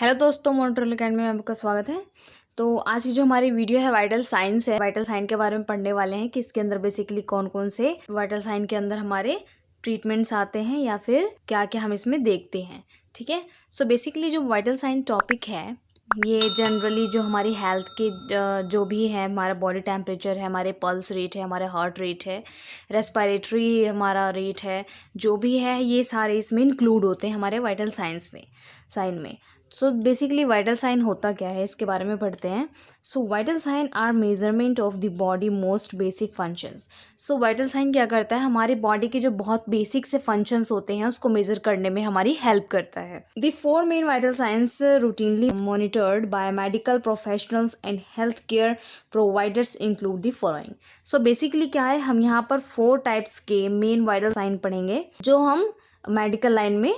Hello दोस्तों, मोनोट्रोल academy में आपका स्वागत है। तो आज की जो हमारी वीडियो है वाइटल साइंस है। वाइटल साइन के बारे में पढ़ने वाले हैं कि इसके अंदर बेसिकली कौन कौन से वाइटल साइन के अंदर हमारे ट्रीटमेंट्स आते हैं या फिर क्या क्या हम इसमें देखते हैं। ठीक है, सो बेसिकली जो वाइटल साइन टॉपिक है ये जनरली जो हमारी हेल्थ के जो भी है, हमारा बॉडी टेम्परेचर है, हमारे पल्स रेट है, हमारे हार्ट रेट है, रेस्पिरेटरी हमारा रेट है, जो भी है ये सारे इसमें इंक्लूड होते हैं हमारे वाइटल साइन में। सो बेसिकली वाइटल साइन होता क्या है इसके बारे में पढ़ते हैं। So vital sign are measurement of the body most basic functions. So vital sign क्या करता है, हमारी बॉडी के जो बहुत बेसिक से फंक्शंस होते हैं उसको मेजर करने में हमारी हेल्प करता है। The 4 main vital science routinely monitored by medical professionals and health care providers include the following. So basically क्या है, हम यहाँ पर 4 टाइप्स के मेन वाइटल साइन पढ़ेंगे जो हम मेडिकल लाइन में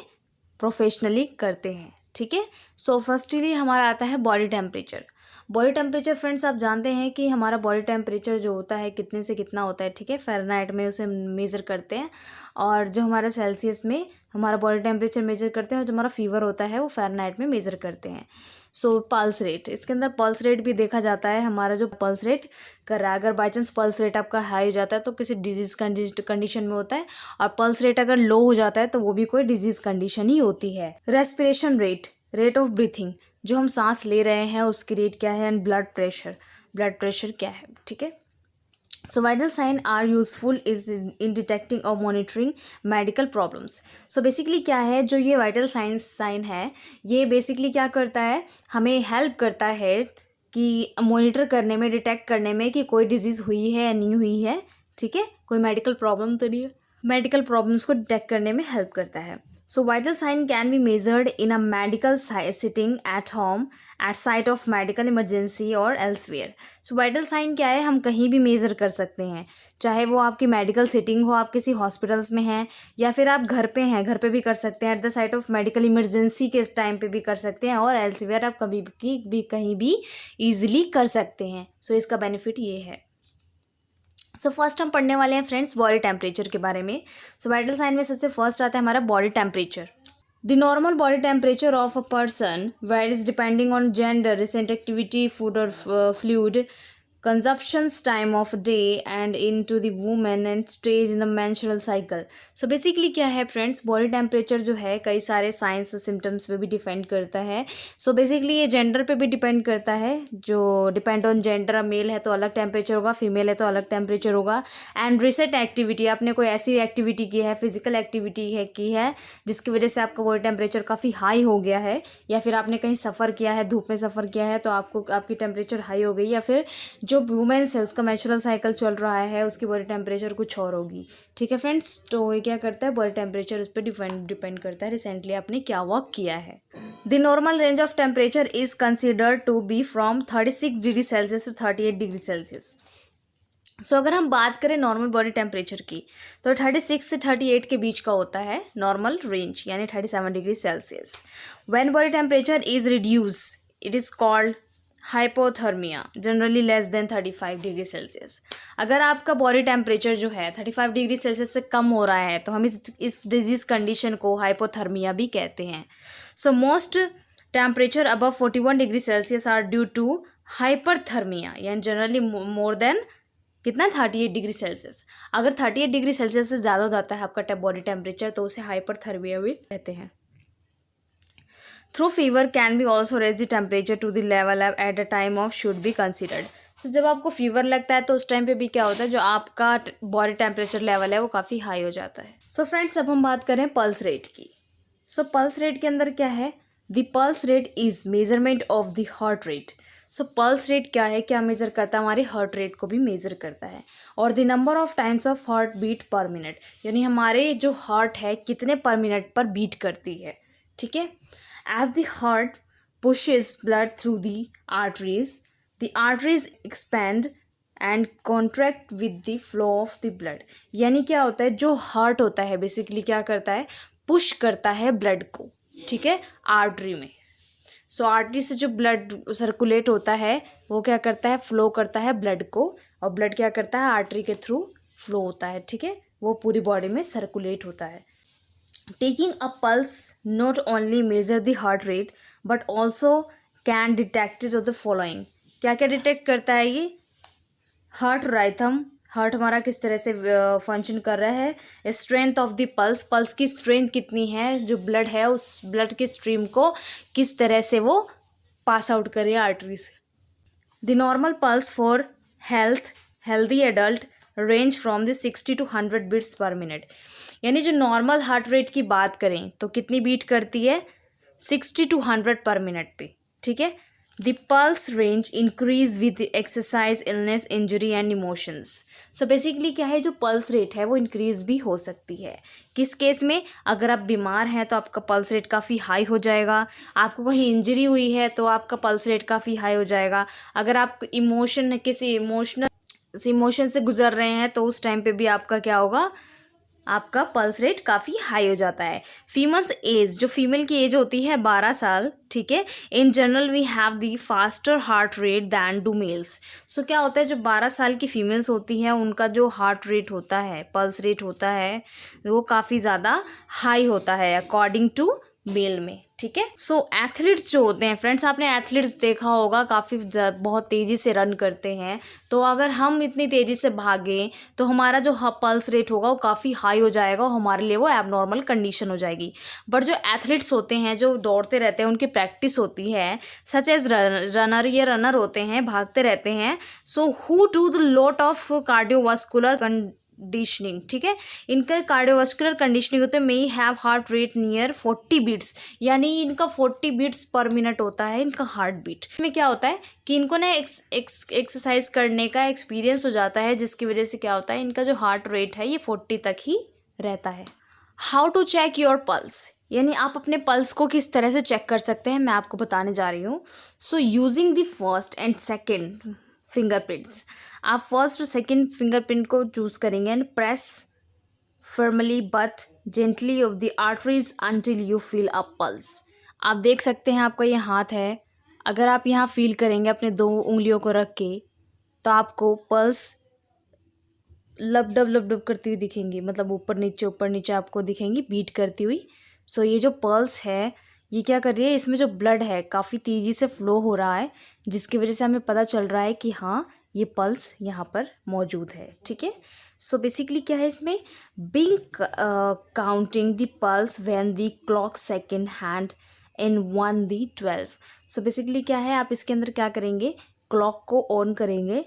प्रोफेशनली करते हैं। ठीक है, सो फर्स्टली हमारा आता है body temperature. Body temperature friends आप जानते हैं कि हमारा बॉडी टेम्परेचर जो होता है कितने से कितना होता है। ठीक है, फ़ारेनहाइट में उसे मेज़र करते हैं और जो हमारा सेल्सियस में हमारा बॉडी टेम्परेचर मेज़र करते हैं और जो हमारा फीवर होता है वो फ़ारेनहाइट में मेज़र करते हैं। सो पल्स रेट, इसके अंदर पल्स रेट भी देखा जाता है। हमारा जो पल्स रेट कर रहा है, अगर बाई चांस पल्स रेट आपका हाई हो जाता है तो किसी डिजीज़ कंडीशन में होता है, और पल्स रेट अगर लो हो जाता है तो वो भी कोई डिजीज़ कंडीशन ही होती है। Respiration rate, rate of breathing, जो हम सांस ले रहे हैं उसकी रेट क्या है, एंड ब्लड प्रेशर क्या है। ठीक है, so vital sign are useful is in detecting और monitoring medical problems. So basically क्या है, जो ये वाइटल साइन है ये बेसिकली क्या करता है, हमें हेल्प करता है कि मॉनिटर करने में, डिटेक्ट करने में कि कोई डिजीज़ हुई है या नहीं हुई है। ठीक है, कोई मेडिकल प्रॉब्लम तो नहीं है, मेडिकल प्रॉब्लम्स को डिटेक्ट करने में हेल्प करता है। So vital sign can be measured in a medical setting at home, at site of medical emergency और एल्सवेयर। सो वाइटल साइन क्या है, हम कहीं भी मेज़र कर सकते हैं, चाहे वो आपकी मेडिकल सिटिंग हो, आप किसी हॉस्पिटल्स में हैं, या फिर आप घर पे हैं, घर पे भी कर सकते हैं, at the site of medical emergency के टाइम पे भी कर सकते हैं, और एल्सवेयर आप कभी भी कहीं भी ईजिली कर सकते हैं। सो इसका बेनिफिट ये है। सो फर्स्ट हम पढ़ने वाले हैं फ्रेंड्स बॉडी टेम्परेचर के बारे में। सो वाइटल साइन में सबसे फर्स्ट आता है हमारा body temperature. The normal body temperature of a person varies depending on gender, recent activity, food और fluid consumption's time of day and into the woman and stage in the menstrual cycle। so basically क्या है friends, body temperature जो है कई सारे science और symptoms पे भी डिपेंड करता है। so basically ये जेंडर पे भी डिपेंड करता है, जो डिपेंड ऑन जेंडर, मेल है तो अलग टेम्परेचर होगा, फीमेल है तो अलग टेम्परेचर होगा। एंड रिसेंट एक्टिविटी, आपने कोई ऐसी एक्टिविटी की है, फिजिकल एक्टिविटी है की है जिसकी वजह से आपका बॉडी टेम्परेचर काफ़ी हाई हो गया है, या फिर आपने कहीं सफ़र किया है, धूप में सफ़र किया है तो आपकी टेम्परेचर हाई हो गई, या फिर जो वुमेन्स है उसका मेंस्ट्रुअल साइकिल चल रहा है, उसकी बॉडी टेम्परेचर कुछ और होगी। ठीक है फ्रेंड्स, तो ये क्या करता है, बॉडी टेम्परेचर उस पर डिपेंड करता है रिसेंटली आपने क्या वर्क किया है। The normal range of temperature is considered to be from 36 degree celsius to 38 degree celsius. So अगर हम बात करें नॉर्मल बॉडी टेम्परेचर की तो 36 से 38 के बीच का होता है नॉर्मल रेंज, यानी 37 degree Celsius. When body temperature is reduce it is called hypothermia, generally less than 35 degree Celsius. अगर आपका बॉडी टेम्परेचर जो है 35 डिग्री सेल्सियस से कम हो रहा है तो हम इस डिजीज़ कंडीशन को हाइपोथर्मिया भी कहते हैं। So most temperature above 41 degree Celsius are due to hyperthermia, यानी जनरली मोर देन कितना, 38 डिग्री सेल्सियस। अगर 38 डिग्री सेल्सियस से ज़्यादा हो जाता है आपका बॉडी टेम्परेचर तो उसे हाइपरथर्मिया भी कहते हैं। Through fever can be also raise the temperature to the level at the time of should be considered. So जब आपको फीवर लगता है तो उस टाइम पे भी क्या होता है, जो आपका बॉडी टेम्परेचर लेवल है वो काफ़ी हाई हो जाता है। सो फ्रेंड्स अब हम बात करें पल्स रेट की। सो पल्स रेट के अंदर क्या है, the pulse rate is measurement of the heart rate. So pulse rate क्या है, क्या मेज़र करता है, हमारे हार्ट रेट को भी मेज़र करता है। और the number of times of heart beat per minute, यानी हमारे जो हार्ट है कितने पर मिनट पर बीट करती है। ठीक है, as the heart pushes blood through the arteries expand and contract with the flow of the blood। यानी क्या होता है, जो हार्ट होता है बेसिकली क्या करता है, पुश करता है ब्लड को, ठीक है, आर्टरी में। सो आर्टरी से जो ब्लड सर्कुलेट होता है वो क्या करता है, फ्लो करता है ब्लड को, और ब्लड क्या करता है, आर्टरी के थ्रू फ्लो होता है। ठीक है, वो पूरी बॉडी में सर्कुलेट होता है। Taking a pulse not only measure the heart rate but also can detected of the following. क्या क्या डिटेक्ट करता है ये? हार्ट राइथम, हार्ट हमारा किस तरह से फंक्शन कर रहा है, strength of the pulse, pulse की स्ट्रेंथ कितनी है, जो ब्लड है उस ब्लड की स्ट्रीम को किस तरह से वो पास आउट कर रही है आर्टरी से। The normal pulse for healthy adult range from the 60 to 100 beats per minute. यानी जो नॉर्मल हार्ट रेट की बात करें तो कितनी बीट करती है? 60 to 100 पर मिनट पे, ठीक है। The pulse range increase with exercise, illness, injury and emotions. So basically क्या है, जो पल्स रेट है वो इंक्रीज भी हो सकती है। किस केस में? अगर आप बीमार हैं तो आपका पल्स रेट काफ़ी हाई हो जाएगा, आपको कहीं इंजरी हुई है तो आपका पल्स रेट काफ़ी हाई हो जाएगा, अगर आप किसी इमोशन से गुजर रहे हैं तो उस टाइम पे भी आपका क्या होगा, आपका पल्स रेट काफ़ी हाई हो जाता है। फीमेल्स एज, जो फीमेल की एज होती है 12 साल, ठीक है, in general we have the faster heart rate than do males. So क्या होता है, जो 12 साल की फीमेल्स होती हैं उनका जो हार्ट रेट होता है, पल्स रेट होता है, वो काफ़ी ज़्यादा हाई होता है अकॉर्डिंग टू मेल में, ठीक है। सो एथलीट्स जो होते हैं फ्रेंड्स, आपने एथलीट्स देखा होगा काफ़ी बहुत तेज़ी से रन करते हैं, तो अगर हम इतनी तेज़ी से भागें तो हमारा जो पल्स रेट होगा वो काफ़ी हाई हो जाएगा और हमारे लिए वो एबनॉर्मल कंडीशन हो जाएगी। बट जो एथलीट्स होते हैं जो दौड़ते रहते हैं, उनकी प्रैक्टिस होती है, सच एज रनर होते हैं, भागते रहते हैं, so who do the lot of cardiovascular conditioning, ठीक है, इनका कार्डियोवास्कुलर कंडीशनिंग होते हैं, may have heart rate near 40 beats, यानी इनका 40 बीट्स पर मिनट होता है इनका हार्ट बीट। इसमें क्या होता है कि इनको ना एक्सरसाइज करने का एक्सपीरियंस हो जाता है, जिसकी वजह से क्या होता है, इनका जो हार्ट रेट है ये 40 तक ही रहता है। How to check your pulse, यानी आप अपने पल्स को किस तरह से चेक कर सकते हैं, मैं आपको बताने जा रही हूँ। So using the first and second fingerprints, आप फर्स्ट और सेकेंड फिंगरप्रिंट को चूज करेंगे and press firmly but gently of the arteries until you feel a pulse. आप देख सकते हैं आपका ये हाथ है, अगर आप यहाँ फील करेंगे अपने 2 उंगलियों को रख के तो आपको पल्स लबडब करती हुई दिखेंगी, मतलब ऊपर नीचे आपको दिखेंगी बीट करती हुई। सो ये जो पल्स है ये क्या कर रही है, इसमें जो ब्लड है काफ़ी तेज़ी से फ्लो हो रहा है, जिसकी वजह से हमें पता चल रहा है कि हाँ ये पल्स यहाँ पर मौजूद है, ठीक है। सो बेसिकली क्या है इसमें, being counting the pulse when the clock second hand in 1 the 12। So basically क्या है, आप इसके अंदर क्या करेंगे, क्लॉक को ऑन करेंगे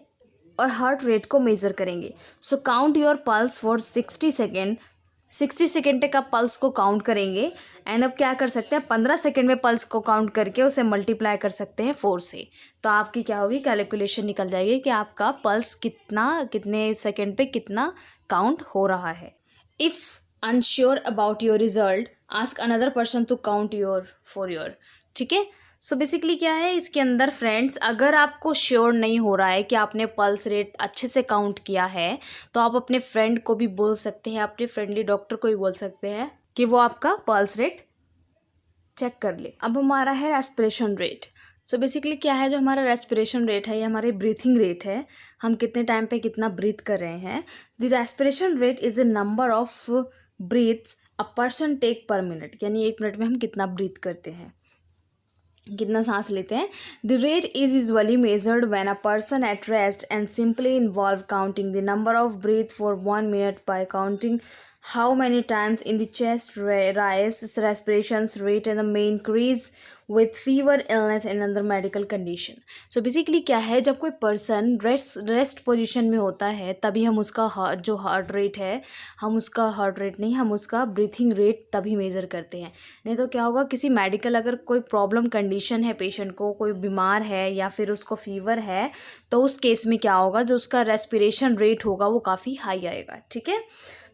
और हार्ट रेट को मेज़र करेंगे। So count your pulse for 60 second, 60 second तक आप पल्स को काउंट करेंगे एंड अब क्या कर सकते हैं, 15 सेकेंड में पल्स को काउंट करके उसे मल्टीप्लाई कर सकते हैं 4 से, तो आपकी क्या होगी, कैलकुलेशन निकल जाएगी कि आपका पल्स कितने सेकेंड पे कितना काउंट हो रहा है। If unsure about your result ask another person to count for your, ठीक है। सो बेसिकली क्या है इसके अंदर फ्रेंड्स, अगर आपको श्योर नहीं हो रहा है कि आपने पल्स रेट अच्छे से काउंट किया है तो आप अपने फ्रेंड को भी बोल सकते हैं, अपने फ्रेंडली डॉक्टर को भी बोल सकते हैं कि वो आपका पल्स रेट चेक कर ले। अब हमारा है रेस्पिरेशन रेट। सो बेसिकली क्या है, जो हमारा रेस्पिरेशन रेट है ये हमारी ब्रीथिंग रेट है, हम कितने टाइम पे कितना ब्रीथ कर रहे हैं। The respiration rate is the number of breaths a person take per minute, यानी 1 मिनट में हम कितना ब्रीथ करते हैं, कितना सांस लेते हैं। The rate is usually measured when a person at rest and simply involve counting the number of breath for 1 minute bye counting how many times in the chest rise respirations rate and may increase with fever illness and other medical condition। so basically क्या है, जब कोई person rest position में होता है तभी हम उसका हार्ट रेट है, हम उसका ब्रीथिंग रेट तभी मेज़र करते हैं। नहीं तो क्या होगा, किसी मेडिकल अगर कोई प्रॉब्लम कंडीशन है, पेशेंट को कोई बीमार है या फिर उसको फीवर है, तो उस केस में क्या होगा, जो उसका रेस्पिरेशन रेट होगा वो काफ़ी हाई आएगा, ठीक है।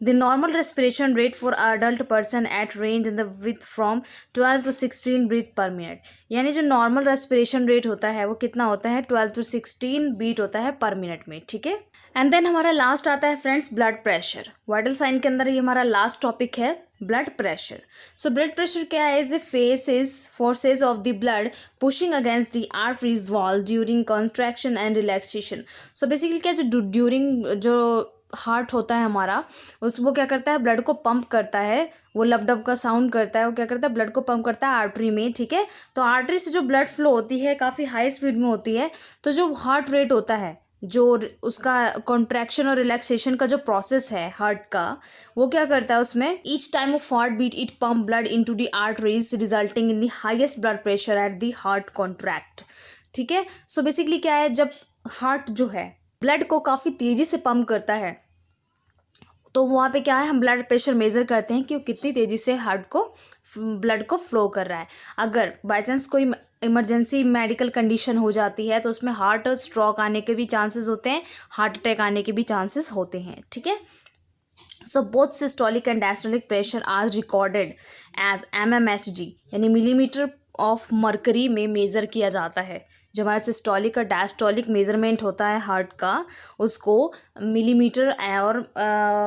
The normal respiration rate for adult person at range in the with from 12 to 16 breath per minute, यानी जो नॉर्मल रेस्पिरेशन रेट होता है वो कितना होता है, 12 to 16 बीट होता है पर मिनट में, ठीक है। एंड देन हमारा लास्ट आता है friends blood pressure. Vital sign के अंदर ये हमारा लास्ट टॉपिक है blood pressure. So blood pressure क्या है, is the forces of the blood pushing against the arteries wall during contraction and relaxation. So basically क्या, जो ड्यूरिंग जो हार्ट होता है हमारा, वो क्या करता है, ब्लड को पंप करता है, वो लब का साउंड करता है, वो क्या करता है, ब्लड को पंप करता है आर्टरी में, ठीक है। तो आर्टरी से जो ब्लड फ्लो होती है काफ़ी हाई स्पीड में होती है, तो जो हार्ट रेट होता है, जो उसका कॉन्ट्रैक्शन और रिलैक्सेशन का जो प्रोसेस है हार्ट का, वो क्या करता है उसमें, each time of heart beat it pump blood into the arteries resulting in the highest blood pressure at the heart contract, ठीक है। सो बेसिकली क्या है, जब हार्ट जो है ब्लड को काफ़ी तेज़ी से पंप करता है, तो वहाँ पे क्या है, हम ब्लड प्रेशर मेज़र करते हैं कि वो कितनी तेज़ी से हार्ट को ब्लड को फ्लो कर रहा है। अगर बाई चांस कोई इमरजेंसी मेडिकल कंडीशन हो जाती है तो उसमें हार्ट स्ट्रोक आने के भी चांसेस होते हैं, हार्ट अटैक आने के भी चांसेस होते हैं, ठीक है। So both systolic and diastolic pressure are recorded as mmHg, यानी मिलीमीटर ऑफ मरकरी में मेज़र किया जाता है। जो हमारा सिस्टोलिक और डायस्टोलिक मेज़रमेंट होता है हार्ट का, उसको मिलीमीटर और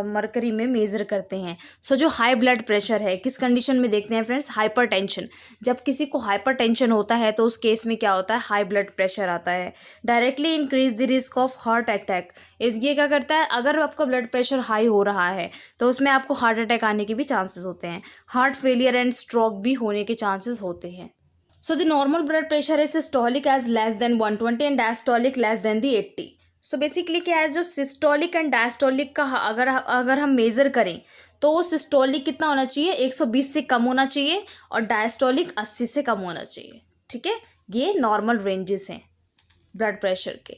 मरकरी में मेज़र करते हैं। सो जो हाई ब्लड प्रेशर है, किस कंडीशन में देखते हैं फ्रेंड्स, हाइपरटेंशन। जब किसी को हाइपरटेंशन होता है तो उस केस में क्या होता है, हाई ब्लड प्रेशर आता है। Directly increase the risk of heart attack, ये क्या करता है, अगर आपका ब्लड प्रेशर हाई हो रहा है तो उसमें आपको हार्ट अटैक आने के भी चांसेस होते हैं, हार्ट फेलियर एंड स्ट्रोक भी होने के चांसेस होते हैं। So the normal blood pressure is systolic as less than 120 and diastolic less than the 80. So basically क्या है, जो सिस्टोलिक एंड डायस्टोलिक का अगर हम मेज़र करें तो वो सिस्टोलिक कितना होना चाहिए, 120 से कम होना चाहिए, और डायस्टोलिक 80 से कम होना चाहिए, ठीक है। ये नॉर्मल रेंजेस हैं ब्लड प्रेशर के।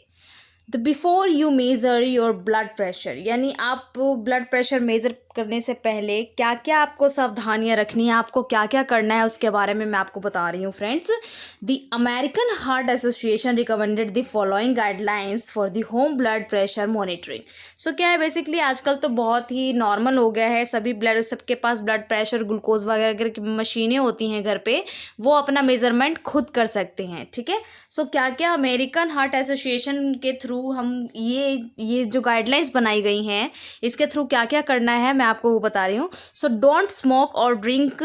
तो before you measure your blood pressure, यानी आप ब्लड प्रेशर मेज़र करने से पहले क्या क्या आपको सावधानियां रखनी है, आपको क्या क्या करना है, उसके बारे में मैं आपको बता रही हूँ friends. The American Heart Association recommended the following guidelines for the home blood pressure monitoring. So क्या है, बेसिकली आजकल तो बहुत ही नॉर्मल हो गया है, सबके पास ब्लड प्रेशर, ग्लूकोज वगैरह की मशीनें होती हैं घर पे, वो अपना मेज़रमेंट खुद कर सकते हैं, ठीक है। सो क्या क्या अमेरिकन हार्ट एसोसिएशन के थ्रू हम ये जो गाइडलाइंस बनाई गई हैं, इसके थ्रू क्या क्या करना है मैं आपको वो बता रही हूँ। सो डोंट स्मोक और drink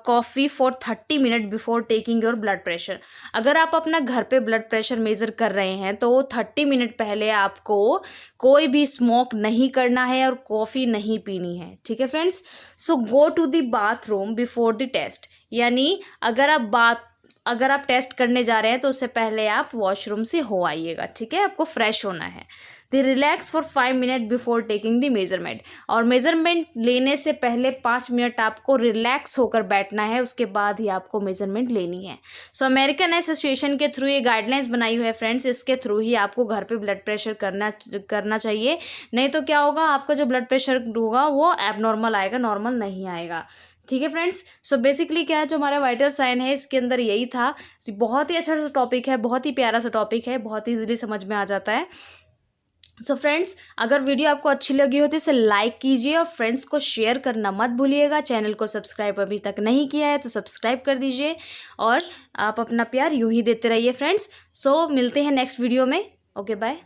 coffee for 30 minute before taking your blood pressure. अगर आप अपना घर पे ब्लड प्रेशर मेज़र कर रहे हैं तो 30 मिनट पहले आपको कोई भी स्मोक नहीं करना है और कॉफ़ी नहीं पीनी है, ठीक है friends. So go to the bathroom before the test, यानी अगर आप टेस्ट करने जा रहे हैं तो उससे पहले आप वॉशरूम से हो आइएगा, ठीक है, आपको फ्रेश होना है। The relax for 5 minute before taking the measurement, और मेजरमेंट लेने से पहले 5 मिनट आपको रिलैक्स होकर बैठना है, उसके बाद ही आपको मेजरमेंट लेनी है। सो अमेरिकन एसोसिएशन के थ्रू ये गाइडलाइंस बनाई हुई है फ्रेंड्स, इसके थ्रू ही आपको घर पे ब्लड प्रेशर करना चाहिए, नहीं तो क्या होगा, आपका जो ब्लड प्रेशर होगा वो एबनॉर्मल आएगा, नॉर्मल नहीं आएगा, ठीक है फ्रेंड्स। सो बेसिकली क्या है, जो हमारा वाइटल साइन है इसके अंदर यही था। बहुत ही अच्छा सा टॉपिक है, बहुत ही प्यारा सा टॉपिक है, बहुत ही इजीली समझ में आ जाता है। सो फ्रेंड्स, अगर वीडियो आपको अच्छी लगी हो तो इसे लाइक कीजिए और फ्रेंड्स को शेयर करना मत भूलिएगा। चैनल को सब्सक्राइब अभी तक नहीं किया है तो सब्सक्राइब कर दीजिए, और आप अपना प्यार यूं ही देते रहिए फ्रेंड्स। सो मिलते हैं नेक्स्ट वीडियो में। Okay bye.